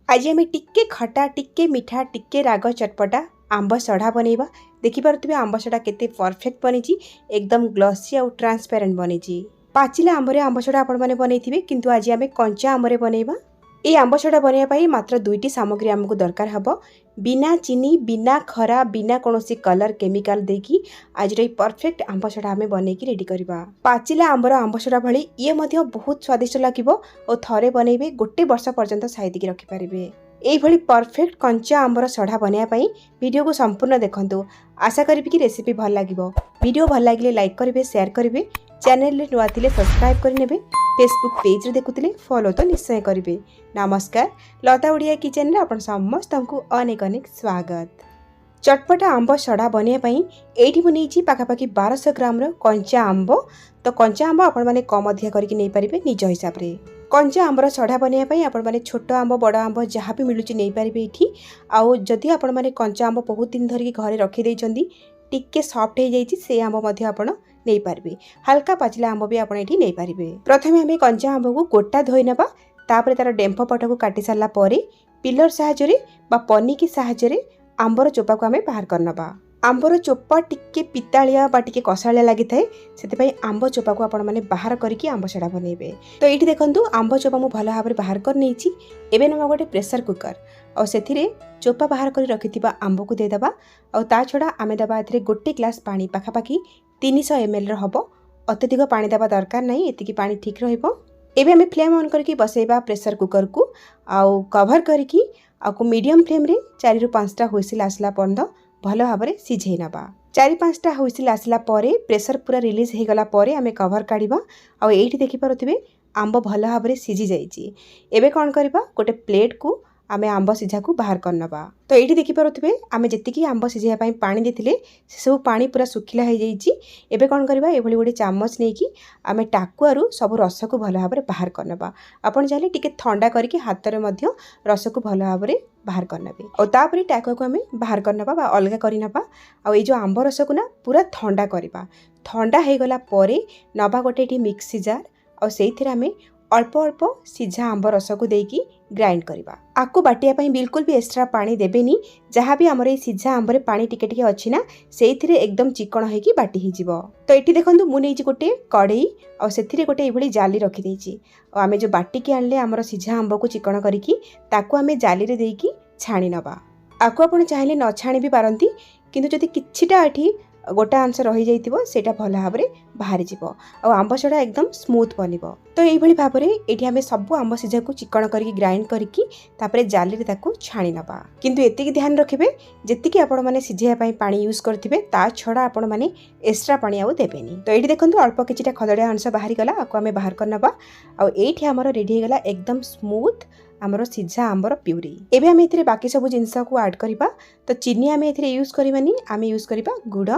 आज आम टिके खटा टिके मिठा टिके राग चटपटा आंब सढ़ा बनैबा। देखिपे आंब सढ़ा केते परफेक्ट बनी एकदम ग्लसी आउ ट्रांसपेरेंट बनी। पाचिला आंबरे आंब सढ़ा आपण माने बनैथिबे किंतु आज आम कंचा आंबरे बनैबा। ये आंब सढ़ा बनैबा मात्र दुईटी सामग्री आमको दरकार हबो। बिना चीनी बिना खरा बिना कोनोसी कलर केमिकल देकी आज रे परफेक्ट आंब सढ़ा आमे बनैकी रेडी करबा। पाचिला आंबर आंब सढ़ा भली ये मध्य बहुत स्वादिष्ट लागिबो और थरे बनैबे गोटे वर्ष पर्यंत साइती की रखि पारिबे। एई भली परफेक्ट कंचा आंबर सढ़ा बनैया पई वीडियो को संपूर्ण देखंतु। आशा करिबि कि रेसिपी भल लागिबो। वीडियो भल लागिले लाइक करिवे शेयर करिवे। चैनल रे नुआ थिले सब्सक्राइब करि नेबे। फेसबुक पेज रे देखुथिले फॉलो तो निश्चय करिवे। नमस्कार, लता ओडिया किचन रे आपण समस्तंकु अनेक अनेक स्वागत। चटपटा आंब सढ़ा बनैया पई एठी मु नेछि पाखापाखि 1200 ग्राम रो कंचा आंब। तो कंचा आंब आपण माने कम अधिया करके नै परिबे निज हिसाब रे। कंचा आंबर सढ़ा बनैया पई आपण माने छोट आंब बड़ आंब जहाँ भी मिलुची नै परिबे एठी। आउ जदि आपण माने कंचा आंब बहुत दिन धरि घरे रखि दैचंदी टिके सॉफ्ट हो जाइछि से आंब मध्य आपण नै पारबे। हल्का पाचिला आंब भी आपण एठी नै पारबे। प्रथमे हमें कंचा आंब को गोटा धोई नबा। तापर तार डेंफ पट को काटी सारला परे पिलर सहायता रे बा पन्नी की सहायता रे आंबर चोपा को हमें बाहर करनबा। आंबर चोपा टिके पितालिया बा टिके कसालिया लागि थाए सेते पई आंब चोपा को आपण माने बाहर करके आंब सढ़ा बनैबे। तो एठी देखंतु आंब चोपा मु भलो भाबरे बाहर कर नेछि। एबे नबा गोटे प्रेशर कुकर और सेथिरे चोपा बाहर करी रखिथिबा आंब को दे दबा। और ता छडा आमे दबा एथिरे गोटे ग्लास पानी पाखापाखि 300 ml हबो। अत्यधिक पानी दबा दरकार नहीं, एतिकी पानी ठीक रहइबो। एबे हमें फ्लेम ऑन करके बसैबा प्रेशर कुकर को आउ कवर करके आकु मीडियम फ्लेम रे 4 रु 5 टा हुइसिल आसला पर्यंत भलो भाबरे सिझेई नबा। 4-5 टा हुइसिल आसला परे प्रेशर पूरा रिलीज हे गला परे हमें कवर काढिबा। आ एठी देखि पारुथिबे आंब भलो भाबरे सिझी जाईची। एबे कोन करबा गोटे प्लेट को आमे आंब सिझा को बाहर करनबा। तो एठी देखि पारुथिबे आमे जतिकी आंब सिझिया पई पानी देथिले से सब पानी पूरा सुखिला हे जाईची। एबे कोन करबा ए भली गोटे चामच नेकी आमे टाकुआरु सब रस को भलो भाबरे बाहर करनबा। आपण चाहिले टिके ठंडा करके हाथ रे मध्य रस को भलो भाबरे बाहर करनबे। और तापरे टाकुआ को आमे बाहर करनबा बा अलगा करिनबा। आ ए जो आंब रस को ना पूरा ठंडा करबा। ठंडा हे गला परे नबा गोटे एठी मिक्सी जार और सेइथिरे आमे अल्प अल्प सिझा आंब रस को देकी ग्राइंड करबा। आकु बाटिया पई बिल्कुल भी एक्स्ट्रा पानी देबेनी। जहाँ भी हमर ए सिझा आंबरे पानी टिके टिके अछि ना सेइथिरे एकदम चिकण हेकी बाटी हि जिवो। तो एठी देखंतु मु नेछि गोटे कढ़ई और सेथिरे गोटे एभली जाली रखि देछि। और आमे जो बाटी के आनले हमर सिझा आंब को चिकण करिकी ताकु आमे जाली रे देकी छाणी नबा। आकु आपण चाहिले न छाणी भी पारंती किंतु जदि किछिटा एठी गोटा अंश रही जाइतिबो सेटा भलो भाबरे बाहरी जिवो आ आंब सढ़ा एकदम स्मूथ बनिबो। तो एई भली भाबरे एठी हमें सब आंब सिझा को चिकण करके ग्राइंड करके तापरे जाली रे ताकू छाणी नबा। किंतु एतिकी ध्यान रखिबे जेतिकी आपण माने सिझिया पई पानी यूज करथिबे ता छडा आपण माने एक्स्ट्रा पानी आउ देबेनी। तो एठी देखंतु अल्प किछिटा खदड़िया अंश बाहरी गला आकु हमें बाहर करनबा। आ एठी हमर रेडी हे गला एकदम स्मूथ आमर सिझा आंबर प्यूरी। एबे हमें एथिरे बाकी सब जिंस को ऐड करबा। तो चीनी हमें एथिरे यूज करबानी, हमें यूज करबा गुड़।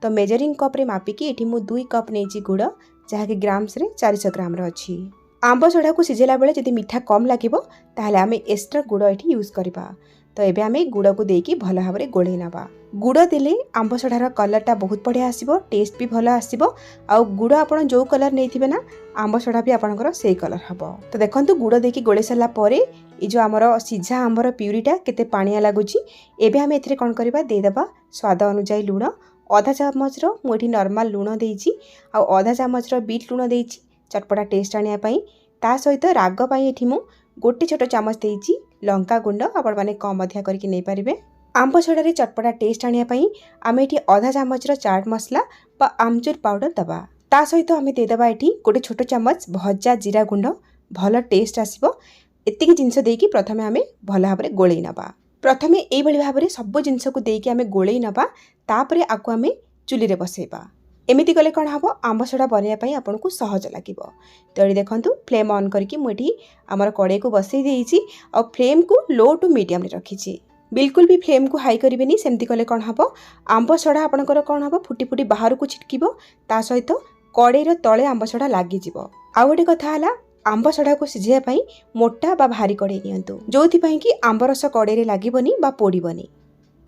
तो मेजरिंग कप रे मापिकी एठी मु 2 कप नेछि गुड़ जहा कि ग्राम्स रे 400 ग्राम रो अछि। आंब सढ़ा को सिझेला बेले जदि मीठा कम लागिबो ताहले हमें एक्स्ट्रा गुड़ एठी यूज करबा। तो एबे हमें गुड़ को देकी भलो भाबरे गोळेई नबा। गुड़ देले आंब सढ़ार कलरटा बहुत बढ़िया आसीबो, टेस्ट भी भलो आसीबो। आ गुड़ आपण जो कलर नेथिबे ना आंब सढ़ा भी आपनकर सेई कलर हबो। तो देखंतु गुड़ देकी गोळे सला परे ए जो हमर सिझा आंबर प्यूरीटा केते पानिया लागुची। एबे हमें एथिरे कोन करबा दे दबा स्वाद अनुसार लूण। आधा चामच रो मु एठी नॉर्मल लूण देइची आ आधा चामच रो बीट लूण देइची चटपटा टेस्ट आनिया पई। ता सहित राग पई एठी मु गोटे छोट चामच देइची लंका गुंड आपण माने कम मध्य करके नै परिबे। आंब सढ़ा रे चटपटा टेस्ट आनिया पई आमे एठी आधा चामच रो चाट मसला बा आमचूर पाउडर दबा। ता सहित आमे दे दबा एठी गोटे छोट चामच भजा जीरा गुंड भलो टेस्ट आसीबो। एतिकी जिंस देकी प्रथमे आमे भलो भाबरे गोळेई नबा। प्रथमे एई भली भाबरे सब जिंस को देकी आमे गोळेई नबा। तापरे आकु आमे चुली रे बसेबा। एमिति कले कोन हबो आंब सढ़ा बनैया पई आपनको सहज लागिबो। तो एडी देखंतु फ्लेम ऑन करके मुठी हमर कड़े को बसई देइची और फ्लेम को लो टू मीडियम रे रखिची। बिल्कुल भी फ्लेम को हाई करिवेनी। सेमति कले कोन हबो आंब सढ़ा आपनकर कोन हबो फुटी फुटी बाहर को छिटकिबो। ता सहित कड़े रो तळे आंब सढ़ा लागि जिवो। आ गोटे कथा हला आंब सढ़ा को सिझिया पई मोटा बा भारी कड़े नियंतु जोथि पई कि आंब रस कड़े रे लागिबोनी बा पोड़ीबोनी।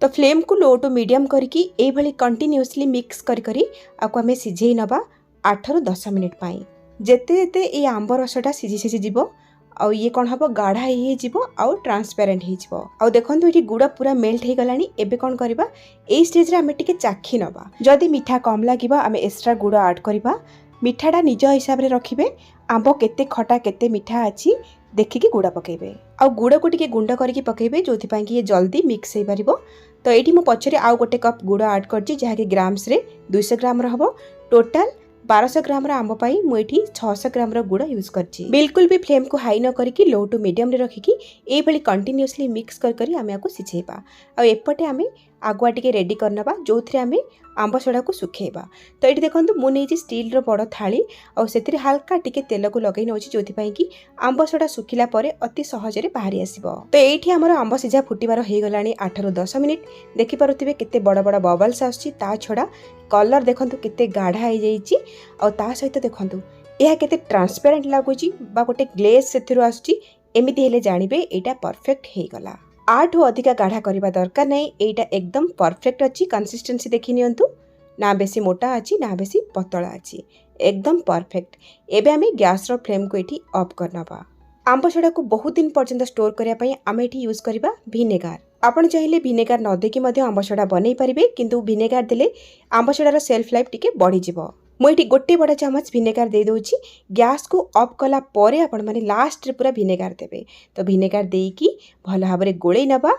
तो फ्लेम को लो टू मीडियम करके ए भली कंटिन्यूअसली मिक्स करी करी आकु हमें सिझेई नबा 8 रु 10 मिनिट पाई। जेते जेते ए आंब रसटा सिझी सिझी जिवो आउ ये कौन हम गाढ़ा आउ ट्रांसपेरेंट हो देखो ये गुड़ पूरा मेल्ट हो गलानी। एबे कौन करबा ए स्टेज रे आमे टिके चाखी नबा। जदि मीठा कम लागिबा आमे एक्स्ट्रा गुड़ ऐड करबा। मीठाटा निज हिसाब रे रखिबे। आंब केते खटा केते मीठा अछि देखिकी गुड़ पकेबे। आ गुड़ को टिके गुंड करके पकेबे जोथि पई कि ये जल्दी मिक्स हो पारिबो। तो एठी मो पछरे आउ गोटे कप गुड़ ऐड करछि जहा कि ग्राम्स रे 200 ग्राम रहबो। टोटल 1200 ग्राम आंब पाई मु एठी 600 ग्राम गुड़ यूज करछि। बिल्कुल भी फ्लेम को हाई न करिकी लो टू मीडियम रे रखिकी ए भली कंटिन्यूअसली मिक्स करी आमे आको सिझेबा। आ एपटे आमे आगुआ टिके रेडी करनबा जोथरे आमे आंब सड़ा को सुखेबा। तो ये देखो मु नहीं स्टील रो बड़ थाली और से हल्का टिके तेल को लगे नौ जो कि आंब सड़ा सुखिला परे अति सहजरे बाहरी आसीबो। तो ये आमर आंब सीझा फुटिबार हो गलानी 8 ରୁ 10 मिनिट। देखि पारुथिबे केते बड़ बड़ बबल्स आछी। ता छड़ा कलर देखंतु केते गाढ़ा हो जाइछि और ता सहित देखंतु यह केते ट्रांसपेरेंट लागुछि बा गोटे ग्लेज सेथिरु आछी। एमिति हेले जानिबे एटा परफेक्ट हे गला। आठू अधिका गाढ़ा करबा दरकार नहीं। एटा एकदम परफेक्ट अच्छी कंसिस्टेंसी देखि नियंतु। ना बेसी मोटा अच्छी ना बेसी पतला अच्छी एकदम परफेक्ट। एबे आमे गैस रो फ्लेम को एठी ऑफ करनबा। आंब सड़ा को बहुत दिन पर्यंत स्टोर करिया पई आमे एठी यूज करबा विनेगार। आपण चाहिले विनेगार न देकी मध्ये आंब सड़ा बनै परिबे किंतु विनेगार देले आंब सड़ार सेल्फ लाइफ टिके बढ़ी जिवो। मुझे गोटे बड़ा चामच विनेगार दे दूची। गैस को ऑफ कला परे आपण माने लास्ट रे पूरा विनेगार देबे। तो विनेगार देकी भल भाव में गोले नबा।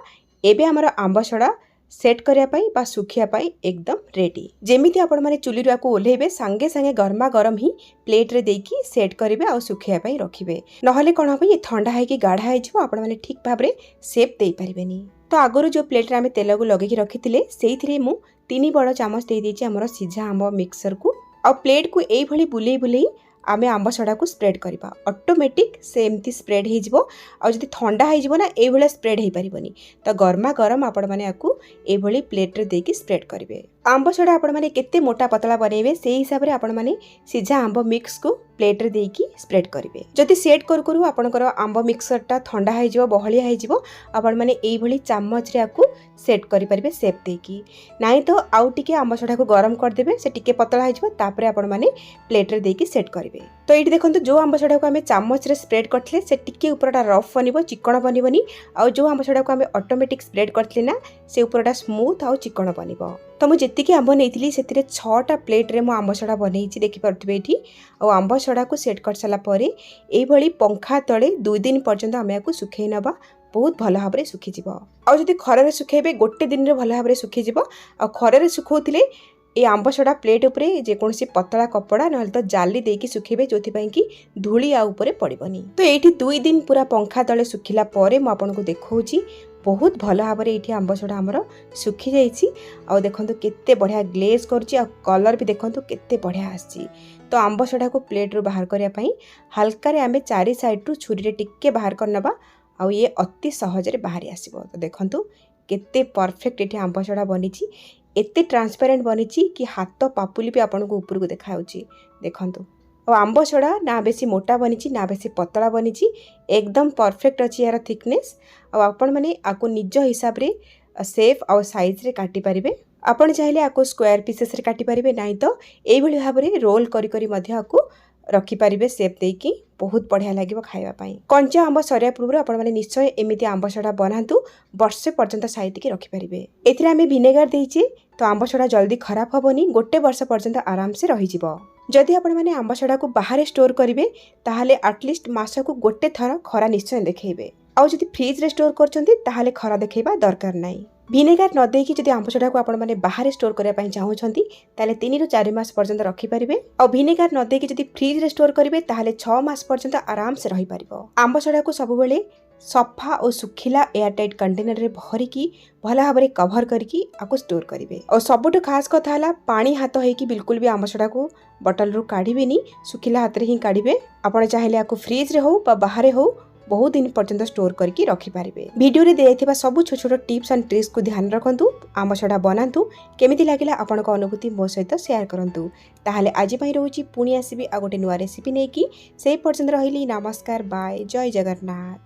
एबे हमर आंब सड़ा सेट करिया पई बा सुखिया पई एकदम रेडी। जेमिति आपण माने चुली रो को ओल्हेबे संगे संगे गरमा गरम ही प्लेट रे देकी सेट करिवे आ सुखिया पई रखिबे। नहले कोन हो ये ठंडा है कि गाढ़ा है जिवो आपण माने ठीक भाव रे शेप देई परिबेनी। तो आगरो जो प्लेट रे आमे तेल को लगे रखिथिले सेइथिरे मु 3 बड़ चामच दे देछि हमर सिझा आंब मिक्सर को। आ प्लेट को एई भली बुलेई बुलेई आमे आंब सड़ा को स्प्रेड करबा। ऑटोमेटिक से एमती स्प्रेड हो जिवो। आ जदि ठंडा हो जिवो ना एई भली स्प्रेड हो परिबनी। तो गरमा गरम आपण माने आकु एई भली प्लेट रे देकी स्प्रेड करिवे। आंब सड़ा आपण माने केते मोटा पतला बनेबे सेही हिसाब रे आपण माने सिझा आंब मिक्स को प्लेट रे देकी स्प्रेड करिवे। जदि सेट करू करू आपनकर आंब मिक्सरटा ठंडा हो जिवो बहलिया हो जिवो आपण माने एई भली चामच रे आकु सेट करि परिबे शेप देकी। नाही तो आउ टिके आंब सड़ा को गरम कर देबे से टिके पतला हो जिवो तापरे आपण माने प्लेट रे देकी सेट करिवे। तो ये देखो जो आंब सड़ा को आम चामच रे स्प्रेड करथिले से टिके ऊपरटा रफ बनिबो चिकन बनिबनी। आ जो आंब सड़ा को आम ऑटोमेटिक स्प्रेड करथिले ना से ऊपरटा स्मूथ आ चिकन बनिबो। तो मु जेतिकी आंब नेइथिली सेतिरे 6टा प्लेट रे मु आंब सड़ा बनैछि देखि परथिबे एठी। आ आंब सड़ा को सेट कर साला परे एई भली पंखा तळे 2 दिन पर्यंत आमे आकु सुखै नबा। बहुत भल भाव में सुखी जीवो। आ जदि खरे सुखेबे गोटे दिन रे भल भाव में सुखी जीवो। आ खरे सुखौथिले ये आंब सड़ा प्लेट उपरे जेकोसी पतला कपड़ा ना तो जाली देकी सुखेबे जोथि पई कि धूली आ ऊपर पड़िबनी। तो एठी 2 दिन पूरा पंखा तले सुखिला परे मु आपनको देखौछि बहुत भल भाव में ये आंब सड़ा आमर सुखी जाइछि। आ देखंतु केते बढ़िया ग्लेज करछि आ कलर भी देखंतु केते बढ़िया आछि। तो आंब सड़ा को प्लेट रू बाहर करिया पई हल्का रे आमे चारि साइड रू छुरी रे टिक्के बाहर करनबा। आ ये अति सहजरे बाहरी आसीबो। तो देखंतु केते परफेक्ट एठी आंब सड़ा बनिछि। एते ट्रांसपेरेंट बनिछि कि हाथ पापुली भी आपनको ऊपर को देखाउछि देखंतु। और आंब सड़ा ना बेसी मोटा बनिछि ना बेसी पतला बनिछि एकदम परफेक्ट अछि यार थिकनेस। और आपण माने आको निज हिसाब रे शेप और साइज रे काटी परिबे। आपण चाहिले आको स्क्वायर पीसेस रे काटी परिबे नाही तो एई भली भाव रे रोल करी करी मध्ये आको रखी पारिबे शेप देकी बहुत बढ़िया लागिबो खाइबा पई। कंचा आंब सरिया पूर्व आपण माने निश्चय एमिति आंब सड़ा बनातु वर्षे पर्यंत साइति के रखी पारिबे। एथिरे आमे विनेगार देइचे तो आंब सड़ा जल्दी खराब हबोनी गोटे वर्ष पर्यंत आराम से रही जिवो। जदि आपण माने आंब सड़ा को बाहर स्टोर करिवे ताहाले एटलिस्ट मासको गोटे थर खरा निश्चय देखैबे। आ जदि फ्रिज रे स्टोर करचंती ताहाले खरा देखैबा दरकार नाही। विनेगार न देकी जदि आंब सड़ा को आपण माने बाहर स्टोर करिया पई चाहउछंती ताले 3 ରୁ 4 मास पर्यंत रखी परिबे। आ विनेगार न देकी जदि फ्रिज रे स्टोर करिवे ताहाले 6 मास पर्यंत आराम से रही परिबो। आंब सड़ा को सब बेले सफा और सुखिला एयर टाइट कंटेनर रे भरिकी भला भाव में कवर करके आपको स्टोर करेंगे। और सबुठ खास कथा है पानी हाथ होइकी बिल्कुल भी आंब सड़ा को बटल रू काढ़ेनि सुखिला हाथ रे ही काढ़े। आपड़ चाहे आपको फ्रिज रे हो बा बाहर हो बहुत दिन पर्यंत स्टोर करके रखिपारे। वीडियो रे दिया सब छोट छोट टिप्स एंड ट्रिक्स को ध्यान रखु। आंब सड़ा बनातु केमिति लागिला आपनक अनुभूति मो सहित शेयर करंतु। ताहाले आज पई रहउची पुणी आसीबी आ गोटे नुआ रेसिपी नेकी। सेही पर्यंत रहिली नमस्कार बाय जय जगन्नाथ।